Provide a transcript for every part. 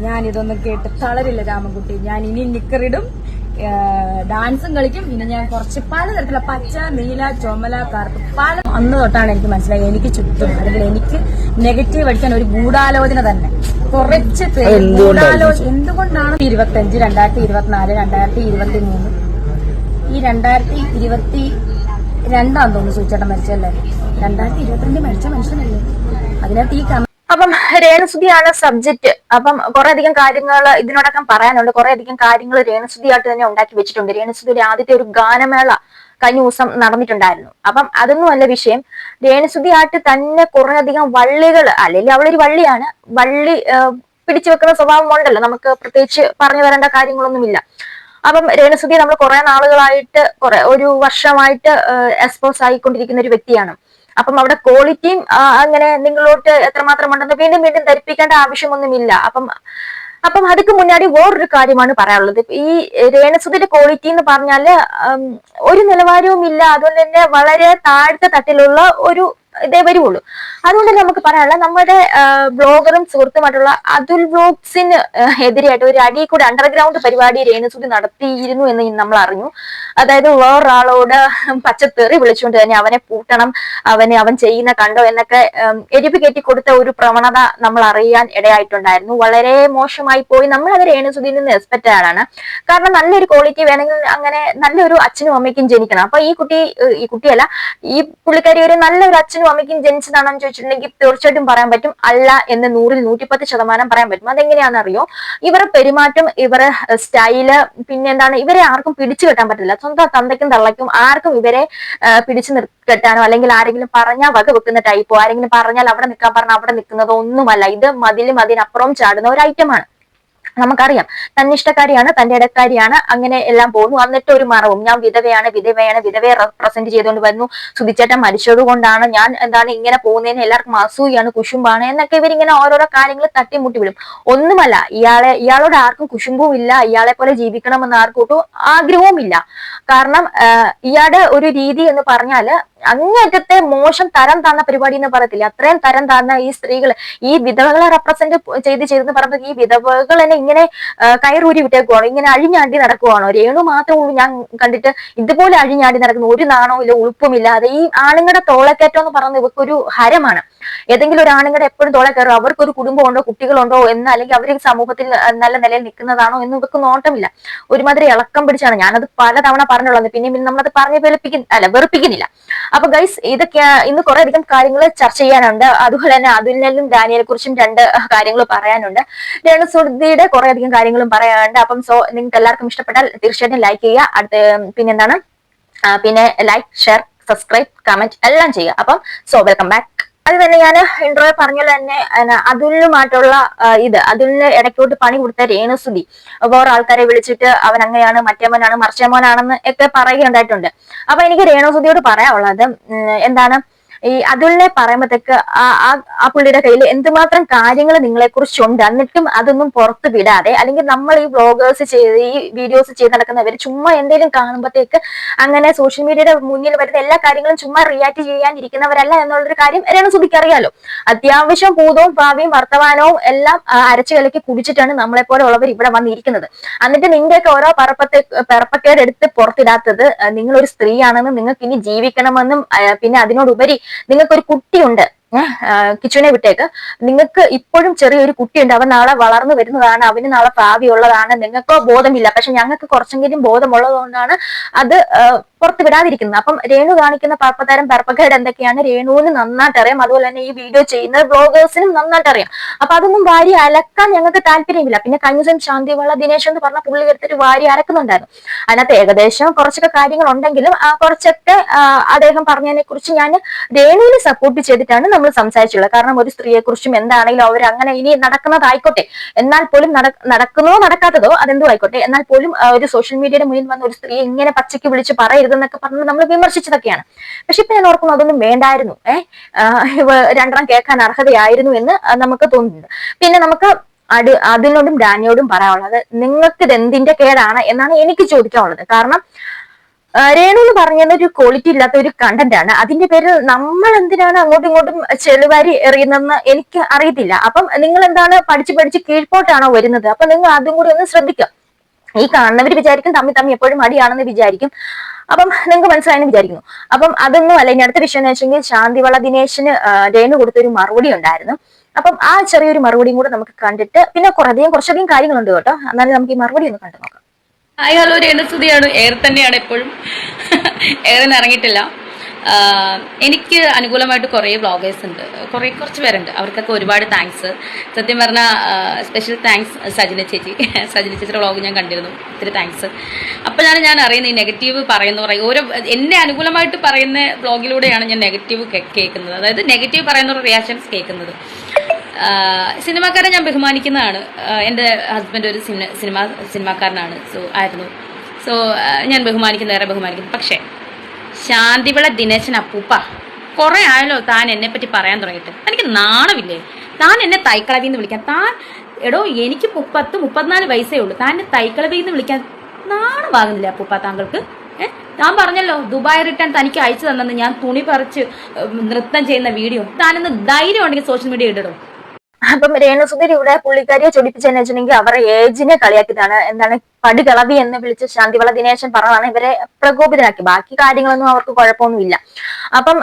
ഞാൻ ഇതൊന്നും കേട്ട് തളരില്ല രാമൻകുട്ടി. ഞാൻ ഇനി നിക്കറിടും, ഡാൻസും കളിക്കും. ഇനി ഞാൻ കുറച്ച് പലതരത്തിലുള്ള പച്ച, നീല, ചുമല, കറുപ്പ് പല അന്ന് തൊട്ടാണ് എനിക്ക് മനസ്സിലായി എനിക്ക് ചുറ്റും അല്ലെങ്കിൽ എനിക്ക് നെഗറ്റീവ് അടിക്കാൻ ഒരു ഗൂഢാലോചന തന്നെ. കുറച്ച് പേര് ഗൂഢാലോചന എന്തുകൊണ്ടാണ് 25, 2024, 2023 ഈ 2022 തോന്നുന്നു സൂചേട്ടൻ മരിച്ചല്ലേ. 2022 മരിച്ച മനുഷ്യനല്ലേ. അതിനകത്ത് ഈ അപ്പം രേണുസുതിയാണ് സബ്ജക്ട്. അപ്പം കുറെ അധികം കാര്യങ്ങൾ ഇതിനോടൊപ്പം പറയാനുണ്ട്. കുറെ അധികം കാര്യങ്ങൾ രേണുസുതിയായിട്ട് തന്നെ ഉണ്ടാക്കി വെച്ചിട്ടുണ്ട്. രേണുസുതിയുടെ ആദ്യത്തെ ഒരു ഗാനമേള കഴിഞ്ഞ ദിവസം നടന്നിട്ടുണ്ടായിരുന്നു. അപ്പം അതൊന്നും അല്ല വിഷയം. രേണുസുതിയായിട്ട് തന്നെ കുറെ അധികം വള്ളികൾ, അല്ലെങ്കിൽ അവളൊരു വള്ളിയാണ്, വള്ളി പിടിച്ചു വെക്കുന്ന സ്വഭാവം ഉണ്ടല്ലോ, നമുക്ക് പ്രത്യേകിച്ച് പറഞ്ഞു തരേണ്ട കാര്യങ്ങളൊന്നുമില്ല. അപ്പം രേണുസുതി നമ്മൾ കുറെ നാളുകളായിട്ട് ഒരു വർഷമായിട്ട് എക്സ്പോസ് ആയിക്കൊണ്ടിരിക്കുന്ന ഒരു വ്യക്തിയാണ്. അപ്പം അവിടെ ക്വാളിറ്റിയും അങ്ങനെ നിങ്ങളോട്ട് എത്രമാത്രം ഉണ്ടെന്ന് വീണ്ടും വീണ്ടും ധരിപ്പിക്കേണ്ട ആവശ്യമൊന്നുമില്ല. അപ്പം അതൊക്കെ മുന്നാടി വേറൊരു കാര്യമാണ് പറയാനുള്ളത്. ഈ രേണുസുതിയുടെ ക്വാളിറ്റി എന്ന് പറഞ്ഞാല് ഒരു നിലവാരവും ഇല്ല, അതുകൊണ്ട് തന്നെ വളരെ താഴത്തെ തട്ടിലുള്ള ഒരു ഇതേ വരുവുള്ളൂ. അതുകൊണ്ട് നമുക്ക് പറയാനുള്ള നമ്മുടെ ബ്ലോഗറും സുഹൃത്തുമായിട്ടുള്ള അതുൽ ബ്ലോഗ്സിന് എതിരെയായിട്ട് ഒരു അടി കൂടെ അണ്ടർഗ്രൗണ്ട് പരിപാടി രേണുസുതി നടത്തിയിരുന്നു എന്ന് നമ്മൾ അറിഞ്ഞു. അതായത് വേറൊരാളോട് പച്ചത്തേറി വിളിച്ചുകൊണ്ട് തന്നെ അവനെ പൂട്ടണം, അവൻ ചെയ്യുന്ന കണ്ടോ എന്നൊക്കെ എരിവ് കയറ്റി കൊടുത്ത ഒരു പ്രവണത നമ്മൾ അറിയാൻ ഇടയായിട്ടുണ്ടായിരുന്നു. വളരെ മോശമായി പോയി. നമ്മൾ അത് രേണുസുതിയിൽ നിന്ന് എക്സ്പെക്ട് ചെയ്യാനാണ്. കാരണം നല്ലൊരു ക്വാളിറ്റി വേണമെങ്കിൽ അങ്ങനെ നല്ലൊരു അച്ഛനും അമ്മയ്ക്കും ജനിക്കണം. അപ്പൊ ഈ കുട്ടിയല്ല, ഈ പുള്ളിക്കാരി ഒരു നല്ലൊരു അച്ഛനും അമ്മയ്ക്കും ജനിച്ചതാണെന്ന് ചോദിച്ചിട്ടുണ്ടെങ്കിൽ തീർച്ചയായിട്ടും പറയാൻ പറ്റും അല്ല എന്ന് 100-110% പറയാൻ പറ്റും. അതെങ്ങനെയാണെന്നറിയോ? ഇവരുടെ പെരുമാറ്റം, ഇവരുടെ സ്റ്റൈല്, പിന്നെ എന്താണ്, ഇവരെ ആർക്കും പിടിച്ചു കെട്ടാൻ പറ്റില്ല. സ്വന്തം തന്തയ്ക്കും തള്ളയ്ക്കും ആർക്കും ഇവരെ പിടിച്ചു കെട്ടാനോ അല്ലെങ്കിൽ ആരെങ്കിലും പറഞ്ഞാൽ വക വെക്കുന്ന ടൈപ്പോ ആരെങ്കിലും പറഞ്ഞാൽ അവിടെ നിൽക്കാൻ പറഞ്ഞാൽ അവിടെ നിൽക്കുന്നതോ ഒന്നുമല്ല. ഇത് മതിലും അതിനപ്പുറം ചാടുന്ന ഒരു ഐറ്റമാണ്. നമുക്കറിയാം തന്നിഷ്ടക്കാരിയാണ്, തന്റെ ഇടക്കാരിയാണ്, അങ്ങനെ എല്ലാം പോകുന്നു. എന്നിട്ട് ഒരു മറവും ഞാൻ വിധവയെ റെപ്രസെന്റ് ചെയ്തുകൊണ്ട് വരുന്നു. സുധിച്ചേട്ടൻ മരിച്ചത് കൊണ്ടാണ് ഞാൻ ഇങ്ങനെ പോകുന്നതിന് എല്ലാവർക്കും അസൂയാണ്, കുശുമ്പാണ് എന്നൊക്കെ ഇവരിങ്ങനെ ഓരോരോ കാര്യങ്ങൾ തട്ടിമുട്ടി വിടും. ഒന്നുമല്ല, ഇയാളോട് ആർക്കും കുശുമ്പും ഇല്ല, ഇയാളെ പോലെ ജീവിക്കണമെന്ന് ആർക്കും ഒട്ടും ആഗ്രഹവും ഇല്ല. കാരണം ഇയാളുടെ ഒരു രീതി എന്ന് പറഞ്ഞാല് അങ്ങേറ്റത്തെ മോശം തരം താന്ന പരിപാടി എന്ന് പറയത്തില്ല, അത്രയും തരം താന്ന ഈ സ്ത്രീകൾ, ഈ വിധവകളെ റെപ്രസെന്റ് ചെയ്തെന്ന് പറയുമ്പോൾ ഈ വിധവകൾ തന്നെ ഇങ്ങനെ കയറൂരി വിട്ടേക്കുവാണോ, ഇങ്ങനെ അഴിഞ്ഞാണ്ടി നടക്കുവാണോ? രേണു മാത്രമേ ഉള്ളൂ ഞാൻ കണ്ടിട്ട് ഇതുപോലെ അഴിഞ്ഞാടി നടക്കുന്നു, ഒരു നാണോ ഇല്ല, ഉളുപ്പുമില്ലാതെ. ഈ ആണുങ്ങളുടെ തോളക്കയറ്റം എന്ന് പറയുന്നത് ഇവർക്കൊരു ഹരമാണ്. ഏതെങ്കിലും ഒരു ആണുങ്ങളുടെ എപ്പോഴും തോളെ കയറും, അവർക്കൊരു കുടുംബമുണ്ടോ കുട്ടികളുണ്ടോ എന്ന്, അല്ലെങ്കിൽ അവർ സമൂഹത്തിൽ നല്ല നിലയിൽ നിൽക്കുന്നതാണോ എന്ന് ഇവർക്ക് നോട്ടമില്ല. ഒരുമാതിരി ഇളക്കം പിടിച്ചാണ്. ഞാനത് പലതവണ പറഞ്ഞുള്ളത്, പിന്നെ നമ്മളത് പറഞ്ഞ് വെറുപ്പിക്കുന്നില്ല. അപ്പൊ ഗൈസ്, ഇതൊക്കെ ഇന്ന് കുറെ അധികം കാര്യങ്ങൾ ചർച്ച ചെയ്യാനുണ്ട്. അതുപോലെ തന്നെ അതുലിനും ഡാനിയലെ കുറിച്ചും 2 കാര്യങ്ങൾ പറയാനുണ്ട്. രേണുസുതിയുടെ കുറെ അധികം കാര്യങ്ങളും പറയാനുണ്ട്. അപ്പം നിങ്ങൾക്ക് എല്ലാവർക്കും ഇഷ്ടപ്പെട്ടാൽ തീർച്ചയായിട്ടും ലൈക്ക് ചെയ്യുക. പിന്നെ ലൈക്ക്, ഷെയർ, സബ്സ്ക്രൈബ്, കമന്റ് എല്ലാം ചെയ്യുക. അപ്പം വെൽക്കം ബാക്ക്. അത് തന്നെ ഞാൻ ഇൻട്രോ പറഞ്ഞല്ലോ തന്നെ അതുലിനുമായിട്ടുള്ള അതുലിന് ഇടയ്ക്കോട്ട് പണി കൊടുത്ത രേണുസുതി വേറെ ആൾക്കാരെ വിളിച്ചിട്ട് അവൻ അങ്ങനെയാണ്, മറ്റേമോനാണ്, മറിച്ചേമോനാണെന്ന് ഒക്കെ പറയുകയുണ്ടായിട്ടുണ്ട്. അപ്പൊ എനിക്ക് രേണുസുതിയോട് പറയാനുള്ളത് എന്താണ്, ഈ അതുലിനെ പറയുമ്പോഴത്തേക്ക് ആ പുള്ളിയുടെ കയ്യിൽ എന്തുമാത്രം കാര്യങ്ങൾ നിങ്ങളെ കുറിച്ചുണ്ട്, എന്നിട്ടും അതൊന്നും പുറത്ത് വിടാതെ, അല്ലെങ്കിൽ നമ്മൾ ഈ വ്ളോഗേഴ്സ് ഈ വീഡിയോസ് ചെയ്ത് നടക്കുന്നവർ ചുമ്മാ എന്തെങ്കിലും കാണുമ്പോഴത്തേക്ക് അങ്ങനെ സോഷ്യൽ മീഡിയയുടെ മുന്നിൽ വരുന്ന എല്ലാ കാര്യങ്ങളും ചുമ്മാ റിയാക്ട് ചെയ്യാനിരിക്കുന്നവരല്ല എന്നുള്ളൊരു കാര്യം രേണുസുതിക്ക് അറിയാലോ. അത്യാവശ്യം ഭൂതവും ഭാവിയും വർത്തമാനവും എല്ലാം അരച്ചു കലക്കി കുടിച്ചിട്ടാണ് നമ്മളെ പോലെ ഉള്ളവർ ഇവിടെ വന്നിരിക്കുന്നത്. എന്നിട്ട് നിന്റെയൊക്കെ ഓരോ പറപ്പക്കേട് എടുത്ത് പുറത്തിടാത്തത് നിങ്ങളൊരു സ്ത്രീയാണെന്നും നിങ്ങൾക്ക് ഇനി ജീവിക്കണമെന്നും പിന്നെ അതിനോടുപരി നിങ്ങൾക്കൊരു കുട്ടിയുണ്ട്, കിച്ചുവിനെ വിട്ടേക്ക്, നിങ്ങൾക്ക് ഇപ്പോഴും ചെറിയൊരു കുട്ടിയുണ്ട്, അവൻ നാളെ വളർന്നു വരുന്നതാണ്, അവന് നാളെ ഭാവിയുള്ളതാണ്. നിങ്ങൾക്കോ ബോധമില്ല, പക്ഷെ ഞങ്ങൾക്ക് കുറച്ചെങ്കിലും ബോധമുള്ളത് കൊണ്ടാണ് അത് പുറത്ത് വിടാതിരിക്കുന്നത്. അപ്പം രേണു കാണിക്കുന്ന പറപ്പക്കേട് എന്തൊക്കെയാണ് രേണുവിന് നന്നായിട്ട് അറിയാം. അതുപോലെ തന്നെ ഈ വീഡിയോ ചെയ്യുന്ന ബ്ലോഗേഴ്സിനും നന്നായിട്ട് അറിയാം. അപ്പൊ അതൊന്നും വാരി അലക്കാൻ ഞങ്ങൾക്ക് താല്പര്യമില്ല. പിന്നെ കഴിഞ്ഞ ദിവസം ശാന്തിവള ദിനേശ് എന്ന് പറഞ്ഞ പുള്ളി എടുത്തൊരു വാരി അലക്കുന്നുണ്ടായിരുന്നു. അതിനകത്ത് ഏകദേശം കുറച്ചൊക്കെ കാര്യങ്ങൾ ഉണ്ടെങ്കിലും കുറച്ചൊക്കെ അദ്ദേഹം പറഞ്ഞതിനെ കുറിച്ച് ഞാൻ രേണുവിനെ സപ്പോർട്ട് ചെയ്തിട്ടാണ് നമ്മൾ സംസാരിച്ചുള്ളത്. കാരണം ഒരു സ്ത്രീയെ കുറിച്ചും എന്താണെങ്കിലും അവർ അങ്ങനെ ഇനി നടക്കുന്നതായിക്കോട്ടെ, എന്നാൽ പോലും നടക്കുന്നതോ നടക്കാത്തതോ അതെന്തോ ആയിക്കോട്ടെ, എന്നാൽ പോലും ഒരു സോഷ്യൽ മീഡിയയുടെ മുന്നിൽ വന്ന ഒരു സ്ത്രീയെ ഇങ്ങനെ പച്ചയ്ക്ക് വിളിച്ച് പറയരുതെന്നൊക്കെ പറഞ്ഞ് നമ്മൾ വിമർശിച്ചതൊക്കെയാണ്. പക്ഷെ ഇപ്പൊ ഞാൻ ഓർക്കുന്നു അതൊന്നും വേണ്ടായിരുന്നു, രണ്ടെണ്ണം കേൾക്കാൻ അർഹതയായിരുന്നു എന്ന് നമുക്ക് തോന്നുന്നുണ്ട്. പിന്നെ നമുക്ക് അതിനോടും ഡാനിയോടും പറയാനുള്ളത്, നിങ്ങൾക്ക് ഇത് എന്തിന്റെ കേടാണ് എന്നാണ് എനിക്ക് ചോദിക്കാനുള്ളത്. കാരണം രേണു എന്ന് പറഞ്ഞത് ഒരു ക്വാളിറ്റി ഇല്ലാത്ത ഒരു കണ്ടന്റ് ആണ്. അതിന്റെ പേരിൽ നമ്മൾ എന്തിനാണ് അങ്ങോട്ടും ഇങ്ങോട്ടും ചെളുവാരി എറിയുന്നതെന്ന് എനിക്ക് അറിയത്തില്ല. അപ്പം നിങ്ങൾ എന്താണ് പഠിച്ച് കീഴ്പോട്ടാണോ വരുന്നത്? അപ്പൊ നിങ്ങൾ അതും കൂടി ഒന്ന് ശ്രദ്ധിക്കുക. ഈ കാണുന്നവർ വിചാരിക്കും തമ്മി എപ്പോഴും മടിയാണെന്ന് വിചാരിക്കും. അപ്പം നിങ്ങൾക്ക് മനസ്സിലായെന്ന് വിചാരിക്കുന്നു. അപ്പം അതൊന്നും അല്ല. ഇനി അടുത്ത വിഷയം എന്ന് വെച്ചെങ്കിൽ ശാന്തിവള ദിനേശിന് രേണു കൊടുത്തൊരു മറുപടി ഉണ്ടായിരുന്നു. അപ്പം ആ ചെറിയൊരു മറുപടിയും കൂടെ നമുക്ക് കണ്ടിട്ട് പിന്നെ കുറച്ചധികം കാര്യങ്ങളുണ്ട് കേട്ടോ. എന്നാലും നമുക്ക് ഈ മറുപടി ഒന്ന് കണ്ടു നോക്കാം. Hi hello, രേണുസുതിയാണ്. എയർ തന്നെയാണ് എപ്പോഴും. എയറിന്ന് ഇറങ്ങിയിട്ടില്ല. എനിക്ക് അനുകൂലമായിട്ട് കുറേ വ്ളോഗേഴ്സ് ഉണ്ട്, കുറച്ച് പേരുണ്ട്. അവർക്കൊക്കെ ഒരുപാട് താങ്ക്സ്. സത്യം പറഞ്ഞാൽ സ്പെഷ്യൽ താങ്ക്സ് സജിന ചേച്ചിയുടെ വ്ളോഗ് ഞാൻ കണ്ടിരുന്നു. ഒത്തിരി താങ്ക്സ്. അപ്പോൾ ഞാൻ അറിയുന്നത് ഈ നെഗറ്റീവ് ഓരോ എന്നെ അനുകൂലമായിട്ട് പറയുന്ന വ്ളോഗിലൂടെയാണ് ഞാൻ നെഗറ്റീവ് കേൾക്കുന്നത്. അതായത് നെഗറ്റീവ് പറയുന്ന റിയാക്ഷൻസ് കേൾക്കുന്നത്. സിനിമാക്കാരെ ഞാൻ ബഹുമാനിക്കുന്നതാണ്. എൻ്റെ ഹസ്ബൻഡ് ഒരു സിനിമാക്കാരനാണ്. സോ ഞാൻ ഏറെ ബഹുമാനിക്കുന്നു. പക്ഷേ ശാന്തിവിള ദിനേശൻ അപ്പൂപ്പ കുറെ ആയല്ലോ താൻ എന്നെ പറ്റി പറയാൻ തുടങ്ങിയിട്ട്. എനിക്ക് നാണമില്ലേ? താൻ എന്നെ തൈക്കളവിന്ന് വിളിക്കാൻ എടോ എനിക്ക് 34 വയസ്സേ ഉള്ളൂ. താൻ എന്നെ തൈക്കളവിന്ന് വിളിക്കാൻ നാണമാകുന്നില്ല അപ്പൂപ്പ താങ്കൾക്ക്? ഞാൻ പറഞ്ഞല്ലോ ദുബായ് റിട്ടേൺ തനിക്ക് അയച്ചു തന്നെന്ന്. ഞാൻ തുണി പറിച്ച് നൃത്തം ചെയ്യുന്ന വീഡിയോ താനെന്ന് ധൈര്യം ഉണ്ടെങ്കിൽ സോഷ്യൽ മീഡിയ ഇടണം. അപ്പം രേണുസുധീർ ഇവിടെ പുള്ളിക്കാരിയെ ചൊടിപ്പിച്ചെന്ന് വെച്ചിട്ടുണ്ടെങ്കിൽ അവരുടെ ഏജിനെ കളിയാക്കിയതാണ്. എന്താണ് പടുകളവി എന്ന് വിളിച്ച് ശാന്തിവള ദിനേശൻ പറഞ്ഞതാണ് ഇവരെ പ്രകോപിതരാക്കി. ബാക്കി കാര്യങ്ങളൊന്നും അവർക്ക് കുഴപ്പമൊന്നുമില്ല. അപ്പം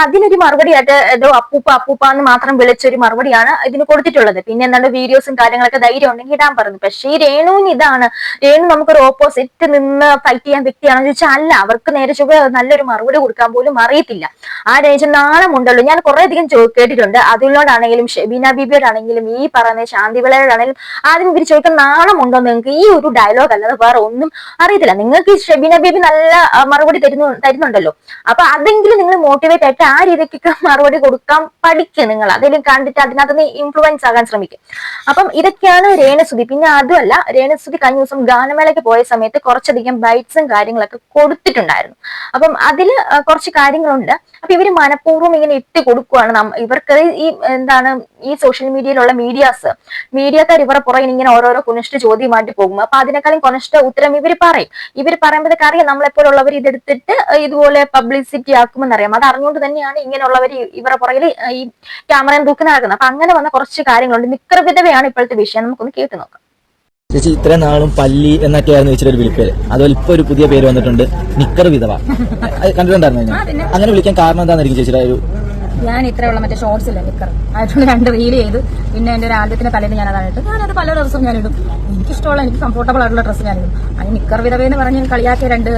അതിനൊരു മറുപടിയായിട്ട് ഏതോ അപ്പൂപ്പ എന്ന് മാത്രം വിളിച്ചൊരു മറുപടിയാണ് ഇതിന് കൊടുത്തിട്ടുള്ളത്. പിന്നെ എന്താണ് വീഡിയോസും കാര്യങ്ങളൊക്കെ ധൈര്യം ഉണ്ടെങ്കിൽ ഇടാൻ പറഞ്ഞു. പക്ഷേ ഈ രേണുവിന് ഇതാണ്. രേണു നമുക്കൊരു ഓപ്പോസിറ്റ് നിന്ന് ഫൈറ്റ് ചെയ്യാൻ വ്യക്തിയാണെന്ന് ചോദിച്ചാൽ അല്ല. അവർക്ക് നേരെ ചൊവ്വ നല്ലൊരു മറുപടി കൊടുക്കാൻ പോലും അറിയത്തില്ല. ആ രേണു നാണമുണ്ടല്ലോ. ഞാൻ കുറെ അധികം കേട്ടിട്ടുണ്ട്. അതിലോടാണെങ്കിലും ഷെബീന ബീബിയോടാണെങ്കിലും ഈ പറയുന്ന ശാന്തിവിളയോടാണെങ്കിലും ആദ്യം ഇവർ ചോദിക്കാൻ നാണമുണ്ടോ നിങ്ങൾക്ക്? ഈ ഒരു ഡയലോഗ് അല്ലാതെ വേറെ ഒന്നും അറിയത്തില്ല. നിങ്ങൾക്ക് ഈ ഷെബീന ബേബി നല്ല മറുപടി തരുന്നുണ്ടല്ലോ. അപ്പൊ അതെങ്കിലും നിങ്ങൾ മോട്ടിവേറ്റ് ആയിട്ട് ആ രീതിക്കൊക്കെ മറുപടി കൊടുക്കാൻ പഠിക്കുക. നിങ്ങൾ അതെങ്കിലും കണ്ടിട്ട് അതിനകത്ത് ഇൻഫ്ലുവൻസ് ആകാൻ ശ്രമിക്കും. അപ്പം ഇതൊക്കെയാണ് രേണുസുതി. പിന്നെ അതുമല്ല, രേണുസുതി കഴിഞ്ഞ ദിവസം ഗാനമേളയ്ക്ക് പോയ സമയത്ത് കുറച്ചധികം ബൈറ്റ്സും കാര്യങ്ങളൊക്കെ കൊടുത്തിട്ടുണ്ടായിരുന്നു. അപ്പം അതില് കുറച്ച് കാര്യങ്ങളുണ്ട്. അപ്പൊ ഇവര് മനഃപൂർവ്വം ഇങ്ങനെ ഇട്ട് കൊടുക്കുവാണ്. ഇവർക്ക് ഈ സോഷ്യൽ മീഡിയയിലുള്ള മീഡിയക്കാർ ഇവരെ പുറകെ ഇങ്ങനെ ഓരോരോ കുനിഷ്ഠ ചോദ്യമായിട്ട് പോകും. അപ്പൊ അതിനേക്കാളും കുനിഷ്ഠ ഉത്തരം ഇവർ പറയുമ്പോഴത്തേക്ക് അറിയാം നമ്മളെപ്പോലുള്ളവർ ഇതെടുത്തിട്ട് ഇതുപോലെ പബ്ലിസിറ്റി ആക്കുമെന്നറിയാം. അത് അറിഞ്ഞുകൊണ്ട് തന്നെയാണ് ഇങ്ങനെയുള്ളവർ ഇവരെ പുറകിൽ ഈ ക്യാമറയും തൂക്കി നടക്കുന്നത്. അപ്പൊ അങ്ങനെ വന്ന കുറച്ച് കാര്യങ്ങളുണ്ട്. നിക്കർ വിധവയാണ് ഇപ്പോഴത്തെ വിഷയം. നമുക്കൊന്ന് കേട്ടു നോക്കാം. ചേച്ചി ഇത്രയും നാളും പല്ലി എന്നൊക്കെയായിരുന്നു ചേച്ചിയുടെ ഒരു വിളിപ്പേര്. അതുപോലെ ഇപ്പൊ ഒരു പുതിയ പേര് വന്നിട്ടുണ്ട്, നിക്കർ വിധവ. കണ്ടിട്ടുണ്ടായിരുന്നു ഞാൻ. അങ്ങനെ വിളിക്കാൻ കാരണം എന്താണെന്നായിരിക്കും ചേച്ചിയുടെ ഒരു? ഞാൻ ഇത്രയുള്ള മറ്റേ ഷോർട്സ് ഇല്ല നിക്കർ ആയിട്ടുള്ള 2 റീൽ ചെയ്ത് പിന്നെ എന്റെ ഒരു ആദ്യത്തിന്റെ തലേന്ന് ഞാൻ അതാണ് ഇട്ടു. ഞാനത് പല ദിവസവും ഞാനിടും. എനിക്കിഷ്ടമുള്ള എനിക്ക് കംഫോർട്ടബിൾ ആയിട്ടുള്ള ഡ്രസ്സ് ഞാനിടും. അതിന് നിക്കർ വിധവയെന്ന് പറഞ്ഞ് കളിയാക്കിയ 2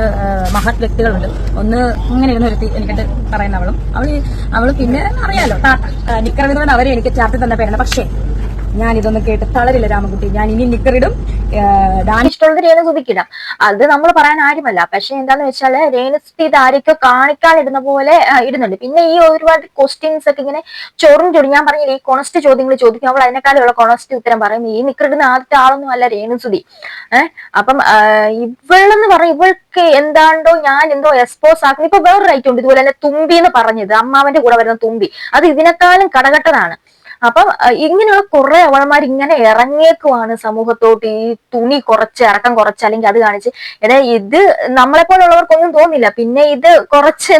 മഹത് വ്യക്തികളുണ്ട്. ഒന്ന് ഇങ്ങനെ ഇരുന്ന് ഒരുത്തി എനിക്കിട്ട് പറയുന്ന അവള് പിന്നെ അറിയാലോ നിക്കർ വിധവൻ അവരെ എനിക്ക് ചാർത്തി തന്ന പേരാണ്. പക്ഷേ ഞാൻ ഇതൊന്നും കേട്ട് തളരില്ല രാമൻകുട്ടി. ഞാൻ ഇനി നിക്കറിടും. ഇഷ്ടമുള്ളത് രേണുസുതിക്കിടാം. അത് നമ്മൾ പറയാൻ ആരുമല്ല. പക്ഷെ എന്താന്ന് വെച്ചാല് രേണുസുതി ഇത് ആരൊക്കെ കാണിക്കാൻ ഇടുന്ന പോലെ ഇടുന്നുണ്ട്. പിന്നെ ഈ ഒരുപാട് ക്വസ്റ്റ്യൻസ് ഒക്കെ ഇങ്ങനെ ചൊറിഞ്ഞു. ഞാൻ പറഞ്ഞില്ല ഈ കൊണസ്റ്റ് ചോദ്യങ്ങൾ ചോദിക്കും. അവൾ അതിനേക്കാളുള്ള കൊണസ്റ്റ് ഉത്തരം പറയും. ഈ നിക്കറിടുന്ന ആദ്യത്തെ ആളൊന്നും അല്ല രേണുസുതി. അപ്പം ഇവളെന്ന് പറയും ഇവൾക്ക് എന്താണ്ടോ ഞാൻ എന്തോ എക്സ്പോസ് ആക്കുന്നു. ഇപ്പൊ വേറൊരു റൈറ്റ് ഉണ്ട് ഇതുപോലെ തന്നെ തുമ്പി എന്ന് പറഞ്ഞത്, അമ്മാവന്റെ കൂടെ വരുന്ന തുമ്പി, അത് ഇതിനേക്കാളും കടകട്ടതാണ്. അപ്പം ഇങ്ങനെയുള്ള കുറെ അവൾമാർ ഇങ്ങനെ ഇറങ്ങിയേക്കുവാണ് സമൂഹത്തോട്ട്. ഈ തുണി ഇറക്കം കുറച്ച് അല്ലെങ്കിൽ അത് കാണിച്ച് ഇത് നമ്മളെപ്പോലുള്ളവർക്കൊന്നും തോന്നില്ല. പിന്നെ ഇത് കുറച്ച്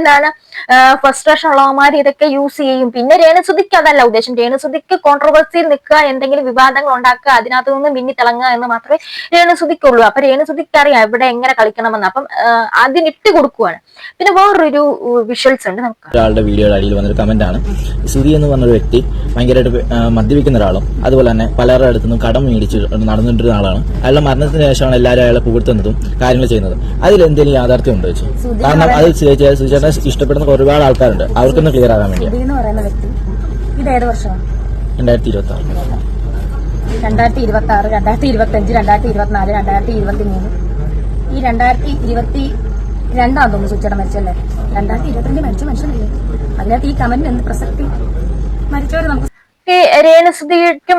ഫ്രസ്ട്രേഷൻ ഉള്ളവന്മാർ ഇതൊക്കെ യൂസ് ചെയ്യും. പിന്നെ രേണുസുതിക്ക് അതല്ല ഉദ്ദേശം. രേണുസുതിക്ക് കോൺട്രവേഴ്സിയിൽ നിൽക്കുക, എന്തെങ്കിലും വിവാദങ്ങൾ ഉണ്ടാക്കുക, അതിനകത്ത് നിന്ന് മിന്നി തിളങ്ങുക എന്ന് മാത്രമേ രേണുസുതിക്കുള്ളൂ. അപ്പൊ രേണുസുതിക്ക് അറിയാം ഇവിടെ എങ്ങനെ കളിക്കണമെന്ന്. അപ്പം അതിനിട്ട് കൊടുക്കുവാണ്. പിന്നെ വേറൊരു വിഷ്വൽസ് ഉണ്ട്. ഒരാളുടെ വീഡിയോയുടെ അടിയിൽ വന്നൊരു കമന്റ് ആണ്, സുധി എന്ന് പറഞ്ഞൊരു വ്യക്തി ഭയങ്കരമായിട്ട് മദ്യപിക്കുന്ന ഒരാളും അതുപോലെ തന്നെ പലരുടെ അടുത്തുനിന്നും കടം മേടിച്ച് നടന്നിട്ടുള്ള ആളാണ്. അയാളുടെ മരണത്തിന് ശേഷമാണ് എല്ലാവരും അയാളെ പുകഴ്ത്തുന്നതും കാര്യങ്ങൾ ചെയ്യുന്നതും. അതിൽ എന്തെങ്കിലും യാഥാർത്ഥ്യം ഉണ്ടോ വെച്ചു? കാരണം അത് സുചേട്ടനെ ഇഷ്ടപ്പെടുന്ന ഒരുപാട് ആൾക്കാരുണ്ട്. അവർക്കൊന്ന് ക്ലിയർ ആകാൻ വേണ്ടി. 2026, 2026, 2025, 2024, 2023, ഈ 2022 തോന്നുന്നു സുചേട്ടൻ മരിച്ചല്ലേ. 2022 മരിച്ച മനുഷ്യനല്ലേ. അതിനകത്ത് ഈ കമന്റിന് എന്ത് പ്രസക്തി? മരിച്ചവര് നമുക്ക് ഈ രേണുസുതിക്കും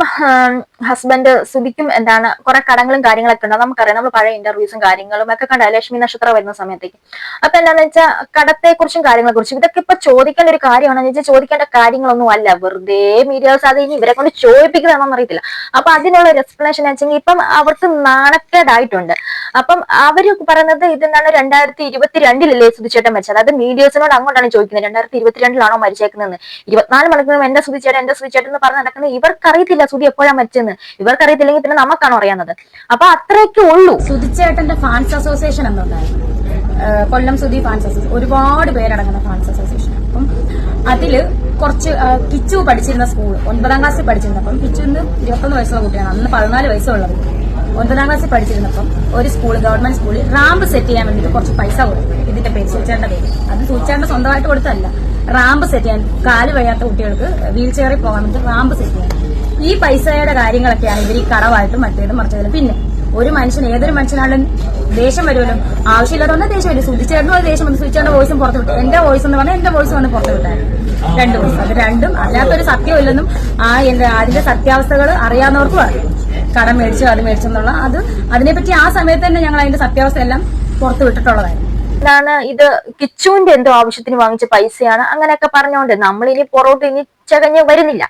ഹസ്ബൻഡ് സുധിക്കും എന്താണ് കുറെ കടങ്ങളും കാര്യങ്ങളൊക്കെ ഉണ്ട്. നമുക്കറിയാം, നമ്മൾ പഴയ ഇന്റർവ്യൂസും കാര്യങ്ങളും ഒക്കെ കണ്ട ലക്ഷ്മി നക്ഷത്രം വരുന്ന സമയത്തേക്ക്. അപ്പൊ എന്താണെന്ന് വെച്ചാൽ കടത്തെ കുറിച്ചും കാര്യങ്ങളെ കുറിച്ചും ഇതൊക്കെ ഇപ്പൊ ചോദിക്കേണ്ട ഒരു കാര്യമാണെന്ന് വെച്ചാൽ ചോദിക്കേണ്ട കാര്യങ്ങളൊന്നും അല്ല. വെറുതെ മീഡിയാസ് അത് ഇനി ഇവരെ കൊണ്ട് ചോദിപ്പിക്കുന്നതാണെന്ന് അറിയത്തില്ല. അപ്പൊ അതിനുള്ള ഒരു എക്സ്പ്ലനേഷൻ വെച്ചെങ്കിൽ ഇപ്പം അവർക്ക് നാണക്കേടായിട്ടുണ്ട്. അപ്പം അവര് പറയുന്നത് ഇതെന്താണ് 2022 സുധിച്ചേട്ടൻ മരിച്ചത്. അതായത് മീഡിയസിനോട് അങ്ങോട്ടാണ് ചോദിക്കുന്നത് 2022 മരിച്ചേക്കുന്നതെന്ന്. 24 മണിക്കൂറും എന്റെ സുധിച്ചേട്ടൻ എന്ന് പറഞ്ഞ് നടക്കുന്നത്. ഇവർക്കറിയത്തില്ല സുധി എപ്പോഴാണ് മരിച്ചെന്ന്. ഇവർക്കറിയത്തില്ലെങ്കിൽ പിന്നെ നമുക്കാണോ അറിയാവുന്നത്? അപ്പൊ അത്രയൊക്കെ ഉള്ളൂ. സുധിച്ചേട്ടന്റെ ഫാൻസ് അസോസിയേഷൻ എന്നുണ്ടായിരുന്നു, കൊല്ലം സുധി ഫാൻസ് അസോസിയേഷൻ, ഒരുപാട് പേരടങ്ങുന്ന ഫാൻസ് അസോസിയേഷൻ. അപ്പം അതില് കുറച്ച് കിച്ചു പഠിച്ചിരുന്ന സ്കൂൾ 9ാം ക്ലാസ്സിൽ പഠിച്ചിരുന്നപ്പം, കിച്ചുവിന് 21 വയസ്സുള്ള കുട്ടിയാണ്, അന്ന് 14 വയസ്സുള്ളത്. 9ാം ക്ലാസ്സിൽ പഠിച്ചിരുന്നപ്പം ഒരു സ്കൂൾ, ഗവൺമെന്റ് സ്കൂളിൽ റാമ്പ് സെറ്റ് ചെയ്യാൻ വേണ്ടിയിട്ട് കുറച്ച് പൈസ കൊടുത്തു. ഇതിന്റെ പേര് സൂചേട്ടന്റെ പേര്, അത് സൂചേട്ടന്റെ സ്വന്തമായിട്ട് കൊടുത്തല്ല, റാമ്പ് സെറ്റ് ചെയ്യാൻ, കാല് വയ്യാത്ത കുട്ടികൾക്ക് വീൽ ചെയറിൽ പോകാൻ വേണ്ടി റാമ്പ് സെറ്റ് ചെയ്യാൻ. ഈ പൈസയുടെ കാര്യങ്ങളൊക്കെയാണ് ഇവർ ഈ കടവായിട്ടും മറ്റേതും മറിച്ചതും. പിന്നെ ഒരു മനുഷ്യൻ, ഏതൊരു മനുഷ്യനാണെങ്കിലും ദേഷ്യം വരുമല്ലോ, ആവശ്യമില്ലാതെ ദേഷ്യം വരും. സുധിച്ചേട്ടനും അത് ദേഷ്യം വന്നു, സുധിച്ചേട്ടന്റെ വോയിസും പുറത്തു വിട്ടു, എന്റെ വോയിസ് എന്ന് പറഞ്ഞാൽ എന്റെ വോയിസ് വന്ന് പുറത്തു വിട്ടായിരുന്നു. 2 വോയിസ്, അത് രണ്ടും അതിനകത്തൊരു സത്യമില്ലെന്നും അതിന്റെ സത്യാവസ്ഥകൾ അറിയാവുന്നവർക്കും അറിയാം. കടം മേടിച്ചു അത് മേടിച്ചെന്നുള്ള അതിനെപ്പറ്റി ആ സമയത്ത് തന്നെ ഞങ്ങൾ അതിന്റെ സത്യാവസ്ഥ എല്ലാം പുറത്തു വിട്ടിട്ടുള്ളതായിരുന്നു. എന്താണ് ഇത് കിച്ചുവിന്റെ എന്തോ ആവശ്യത്തിന് വാങ്ങിച്ച പൈസയാണ് അങ്ങനെയൊക്കെ പറഞ്ഞുകൊണ്ട് നമ്മളിനി പുറത്തോട്ട് ഇനി ചകഞ്ഞ് വരുന്നില്ല.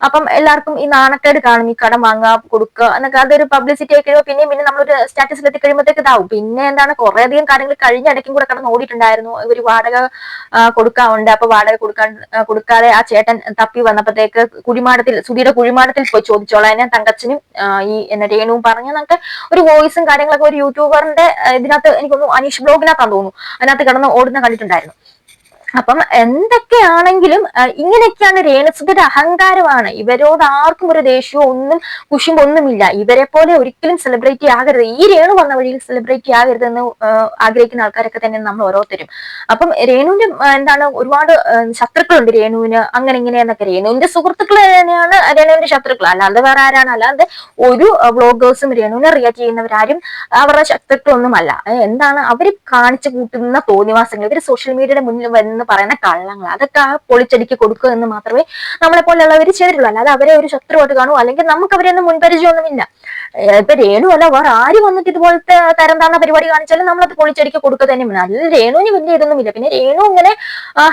അപ്പം എല്ലാവർക്കും ഈ നാണക്കേട് കാണും, ഈ കടം വാങ്ങുക കൊടുക്കുക എന്നൊക്കെ. അതൊരു പബ്ലിസിറ്റി ആയി കഴിയുമ്പോൾ പിന്നെ നമ്മളൊരു സ്റ്റാറ്റസിൽ എത്തി കഴിയുമ്പോഴത്തേക്ക് ഇതാവും. പിന്നെ എന്താണ് കുറേയധികം കാര്യങ്ങൾ കഴിഞ്ഞ ഇടയ്ക്കും കൂടെ കടന്ന് ഓടിയിട്ടുണ്ടായിരുന്നു. ഇവര് വാടക കൊടുക്കാറുണ്ട്. അപ്പൊ വാടക കൊടുക്കാതെ ആ ചേട്ടൻ തപ്പി വന്നപ്പോഴത്തേക്ക് സുധിയുടെ കുഴിമാടത്തിൽ പോയി ചോദിച്ചോളാം തങ്കച്ചനും ഈ രേണുവും പറഞ്ഞെന്നൊക്കെ ഒരു വോയിസും കാര്യങ്ങളൊക്കെ ഒരു യൂട്യൂബറിന്റെ ഇതിനകത്ത് എനിക്കൊന്നു അനീഷ് ബ്ലോഗിനകത്താന്ന് തോന്നുന്നു, അതിനകത്ത് കിടന്ന് ഓടുന്ന കണ്ടിട്ടുണ്ടായിരുന്നു. അപ്പം എന്തൊക്കെയാണെങ്കിലും ഇങ്ങനെയൊക്കെയാണ് രേണുസുധിയുടെ അഹങ്കാരമാണ്. ഇവരോട് ആർക്കും ഒരു ദേഷ്യമോ ഒന്നും കുശുമ്പൊന്നുമില്ല. ഇവരെ പോലെ ഒരിക്കലും സെലിബ്രിറ്റി ആകരുത്, ഈ രേണു വന്ന വഴിയിൽ സെലിബ്രിറ്റി ആകരുത് എന്ന് ആഗ്രഹിക്കുന്ന ആൾക്കാരൊക്കെ തന്നെ നമ്മൾ ഓരോരുത്തരും. അപ്പം രേണുവിന്റെ എന്താണ് ഒരുപാട് ശത്രുക്കളുണ്ട് രേണുവിന്, അങ്ങനെ ഇങ്ങനെയെന്നൊക്കെ. രേണുവിന്റെ സുഹൃത്തുക്കൾ തന്നെയാണ് രേണുവിന്റെ ശത്രുക്കൾ, അല്ലാതെ വേറെ ആരാണ്? അല്ലാതെ ഒരു വ്ളോഗേഴ്സും രേണുവിനെ റിയാക്ട് ചെയ്യുന്നവരാരും അവരുടെ ശത്രുക്കളൊന്നുമല്ല. എന്താണ് അവര് കാണിച്ചു കൂട്ടുന്ന തോന്നിവാസങ്ങൾ, ഇവര് സോഷ്യൽ മീഡിയയുടെ മുന്നിൽ വരുന്ന പറയുന്ന കള്ളങ്ങൾ, അതൊക്കെ പൊളിച്ചടിക്ക് കൊടുക്കുക എന്ന് മാത്രമേ നമ്മളെ പോലെയുള്ളവർ ചെയ്തിട്ടുള്ളൂ. അല്ലാതെ അവരെ ഒരു ശത്രുവായിട്ട് കാണുമോ അല്ലെങ്കിൽ നമുക്ക് അവരെയൊന്നും മുൻപരിചയമൊന്നുമില്ല. ഇപ്പൊ രേണു അല്ല വേറെ ആര് വന്നിട്ട് ഇതുപോലത്തെ തരം താഴ്ന്ന പരിപാടി കാണിച്ചാലും നമ്മളത് പൊളിച്ചടിക്ക് കൊടുക്കുക തന്നെ വേണം. അല്ല രേണുവിന് വലിയ ഇതൊന്നുമില്ല. പിന്നെ രേണു ഇങ്ങനെ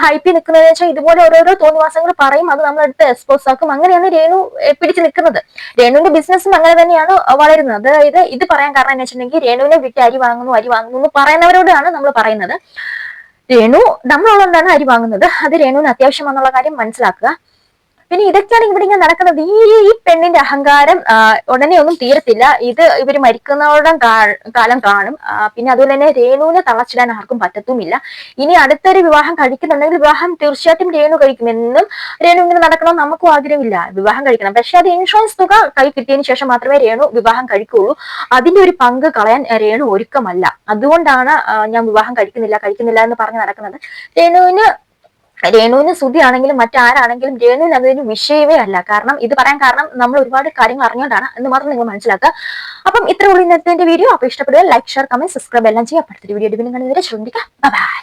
ഹൈപ്പിൽ നിൽക്കുന്നതെന്ന് വെച്ചാൽ ഇതുപോലെ ഓരോരോ തോന്നിവാസങ്ങൾ പറയും, അത് നമ്മളെടുത്ത് എക്സ്പോസ് ആക്കും. അങ്ങനെയാണ് രേണു പിടിച്ചു നിൽക്കുന്നത്. രേണുവിന്റെ ബിസിനസ്സും അങ്ങനെ തന്നെയാണ് വളരുന്നത്. അതായത് ഇത് പറയാൻ കാരണം എന്ന് വെച്ചിട്ടുണ്ടെങ്കിൽ രേണുവിനെ വിറ്റ് അരി വാങ്ങുന്നു എന്ന് പറയുന്നവരോടാണ് നമ്മൾ പറയുന്നത്. രേണു നമ്മളുള്ളതാണ് അരി വാങ്ങുന്നത്, അത് രേണുവിന് അത്യാവശ്യമാണെന്നുള്ള കാര്യം മനസ്സിലാക്കുക. പിന്നെ ഇതൊക്കെയാണ് ഇവിടെ ഇങ്ങനെ നടക്കുന്നത്. ഈ പെണ്ണിന്റെ അഹങ്കാരം ഉടനെ ഒന്നും തീരത്തില്ല. ഇത് ഇവര് മരിക്കുന്നവരുടെ കാലം കാണും. പിന്നെ അതുപോലെ തന്നെ രേണുവിനെ തളച്ചിടാൻ ആർക്കും പറ്റത്തുമില്ല. ഇനി അടുത്തൊരു വിവാഹം കഴിക്കുന്നുണ്ടെങ്കിൽ വിവാഹം തീർച്ചയായിട്ടും രേണു കഴിക്കുമെന്നും രേണു ഇങ്ങനെ നടക്കണമെന്ന് നമുക്കും ആഗ്രഹമില്ല. വിവാഹം കഴിക്കണം, പക്ഷെ അത് ഇൻഷുറൻസ് തുക കൈ കിട്ടിയതിനു ശേഷം മാത്രമേ രേണു വിവാഹം കഴിക്കുള്ളൂ. അതിന്റെ ഒരു പങ്ക് കളയാൻ രേണു ഒരുക്കമല്ല. അതുകൊണ്ടാണ് ഞാൻ വിവാഹം കഴിക്കുന്നില്ല എന്ന് പറഞ്ഞ് നടക്കുന്നത്. രേണുവിന് സുധി ആണെങ്കിലും മറ്റാരാണെങ്കിലും രേണുവിന് അതൊരു വിഷയമേ അല്ല. കാരണം ഇത് പറയാൻ കാരണം നമ്മൾ ഒരുപാട് കാര്യങ്ങൾ അറിഞ്ഞുകൊണ്ടാണ് എന്ന് മാത്രം നിങ്ങൾ മനസ്സിലാക്കുക. അപ്പം ഇത്രയുള്ള ഇന്നത്തെ വീഡിയോ. അപ്പൊ ഇഷ്ടപ്പെടുക ലൈക്ക്, ഷെയർ, കമന്റ്, സബ്സ്ക്രൈബ് എല്ലാം ചെയ്യാം. അടുത്തൊരു വീഡിയോ വീണ്ടും കാണുന്നവരെ ശ്രദ്ധിക്കുക. ബൈ.